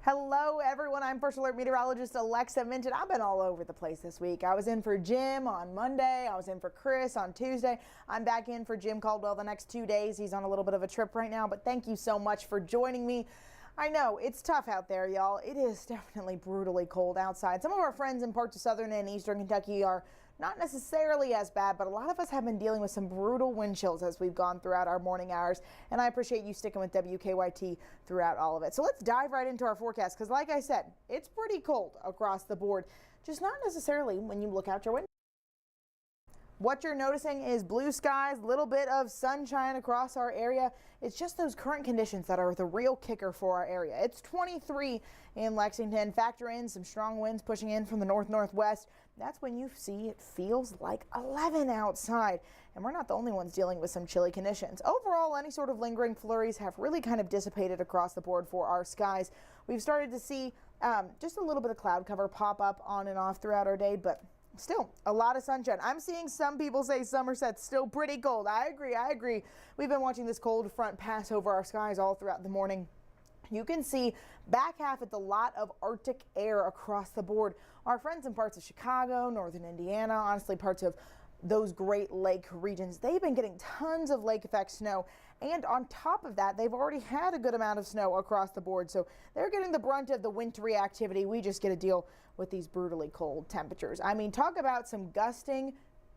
Hello everyone, I'm First Alert meteorologist Alexa Minton. I've been all over the place this week. I was in for Jim on Monday, I was in for Chris on Tuesday. I'm back in for Jim Caldwell the next 2 days. He's on a little bit of a trip right now, but thank you so much for joining me. I know it's tough out there, y'all. It is definitely brutally cold outside. Some of our friends in parts of southern and eastern Kentucky are not necessarily as bad, but a lot of us have been dealing with some brutal wind chills as we've gone throughout our morning hours, and I appreciate you sticking with WKYT throughout all of it. So let's dive right into our forecast, because like I said, it's pretty cold across the board, just not necessarily when you look out your window. What you're noticing is blue skies, little bit of sunshine across our area. It's just those current conditions that are the real kicker for our area. It's 23 in Lexington. Factor in some strong winds pushing in from the north-northwest. That's when you see it feels like 11 outside. And we're not the only ones dealing with some chilly conditions. Overall, any sort of lingering flurries have really kind of dissipated across the board for our skies. We've started to see just a little bit of cloud cover pop up on and off throughout our day, but still a lot of sunshine. I'm seeing some people say Somerset's still pretty cold. I agree. We've been watching this cold front pass over our skies all throughout the morning. You can see back half it's a lot of Arctic air across the board. Our friends in parts of Chicago, northern Indiana, honestly parts of those Great Lake regions, they've been getting tons of lake effect snow. And on top of that, they've already had a good amount of snow across the board. So they're getting the brunt of the wintry activity. We just get to deal with these brutally cold temperatures. I mean, talk about some gusting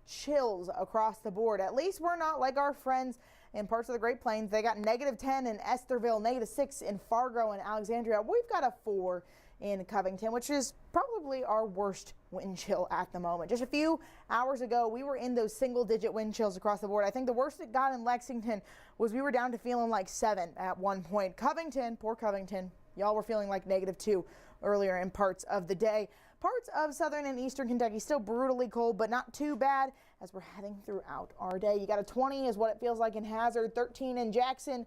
chills across the board. At least we're not like our friends in parts of the Great Plains. They got -10 in Estherville, -6 in Fargo and Alexandria. We've got a 4 in Covington, which is probably our worst wind chill at the moment. Just a few hours ago, we were in those single-digit wind chills across the board. I think the worst it got in Lexington was we were down to feeling like 7 at one point. Covington, poor Covington, y'all were feeling like -2 earlier in parts of the day. Parts of southern and eastern Kentucky still brutally cold, but not too bad as we're heading throughout our day. You got a 20 is what it feels like in Hazard, 13 in Jackson.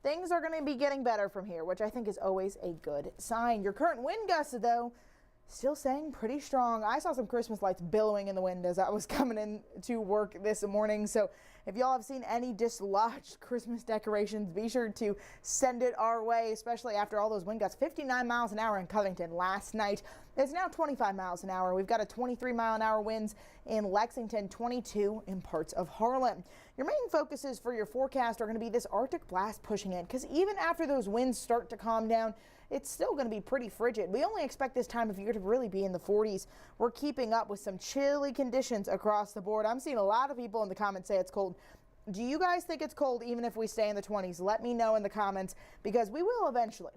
Things are going to be getting better from here, which I think is always a good sign. Your current wind gusts, though, still staying pretty strong. I saw some Christmas lights billowing in the wind as I was coming in to work this morning. So if y'all have seen any dislodged Christmas decorations, be sure to send it our way, especially after all those wind gusts. 59 miles an hour in Covington last night. It's now 25 miles an hour. We've got a 23-mile-an-hour winds in Lexington, 22 in parts of Harlan. Your main focuses for your forecast are going to be this Arctic blast pushing in, because even after those winds start to calm down, it's still going to be pretty frigid. We only expect this time of year to really be in the 40s. We're keeping up with some chilly conditions across the board. I'm seeing a lot of people in the comments say it's cold. Do you guys think it's cold even if we stay in the 20s? Let me know in the comments, because we will eventually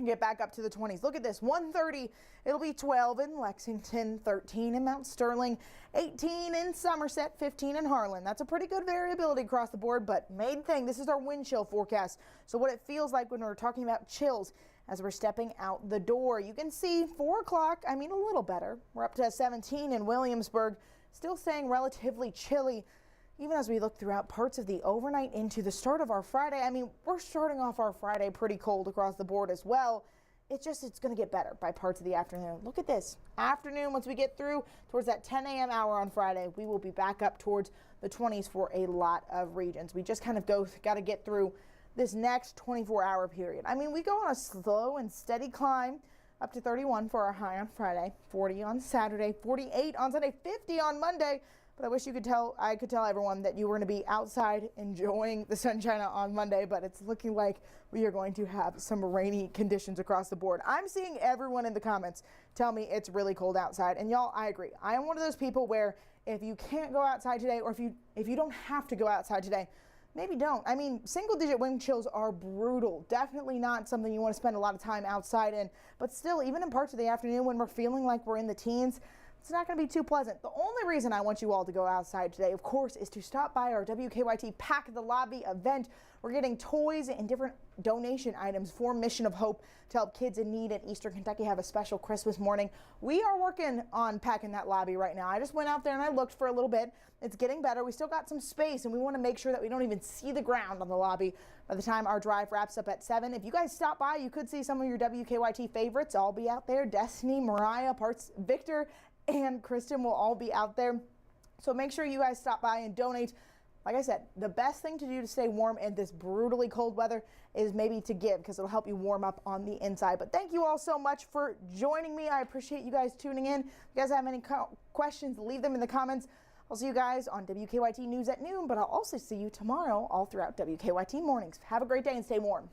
get back up to the 20s. Look at this, 1:30, it'll be 12 in Lexington, 13 in Mount Sterling, 18 in Somerset, 15 in Harlan. That's a pretty good variability across the board, but main thing, this is our wind chill forecast. So what it feels like when we're talking about chills as we're stepping out the door. You can see 4 o'clock, I mean a little better. We're up to 17 in Williamsburg, still staying relatively chilly. Even as we look throughout parts of the overnight into the start of our Friday, I mean, we're starting off our Friday pretty cold across the board as well. It's going to get better by parts of the afternoon. Look at this. Afternoon, once we get through towards that 10 a.m. hour on Friday, we will be back up towards the 20s for a lot of regions. We just kind of got to get through this next 24-hour period. I mean, we go on a slow and steady climb up to 31 for our high on Friday, 40 on Saturday, 48 on Sunday, 50 on Monday. But I wish I could tell everyone that you were going to be outside enjoying the sunshine on Monday, but it's looking like we are going to have some rainy conditions across the board. I'm seeing everyone in the comments tell me it's really cold outside, and y'all, I agree. I am one of those people where if you can't go outside today, or if you don't have to go outside today, maybe don't. I mean, single-digit wind chills are brutal. Definitely not something you want to spend a lot of time outside in, but still, even in parts of the afternoon when we're feeling like we're in the teens, it's not going to be too pleasant. The only reason I want you all to go outside today, of course, is to stop by our WKYT Pack the Lobby event. We're getting toys and different donation items for Mission of Hope to help kids in need in Eastern Kentucky have a special Christmas morning. We are working on packing that lobby right now. I just went out there and I looked for a little bit. It's getting better. We still got some space, and we want to make sure that we don't even see the ground on the lobby by the time our drive wraps up at 7. If you guys stop by, you could see some of your WKYT favorites. I'll be out there. Destiny, Mariah, Victor, and Kristen will all be out there. So make sure you guys stop by and donate like I said, the best thing to do to stay warm in this brutally cold weather is maybe to give, because it'll help you warm up on the inside. But thank you all so much for joining me. I appreciate you guys tuning in. If you guys have any questions, leave them in the comments. I'll see you guys on WKYT News at noon, but I'll also see you tomorrow all throughout WKYT mornings. Have a great day and stay warm.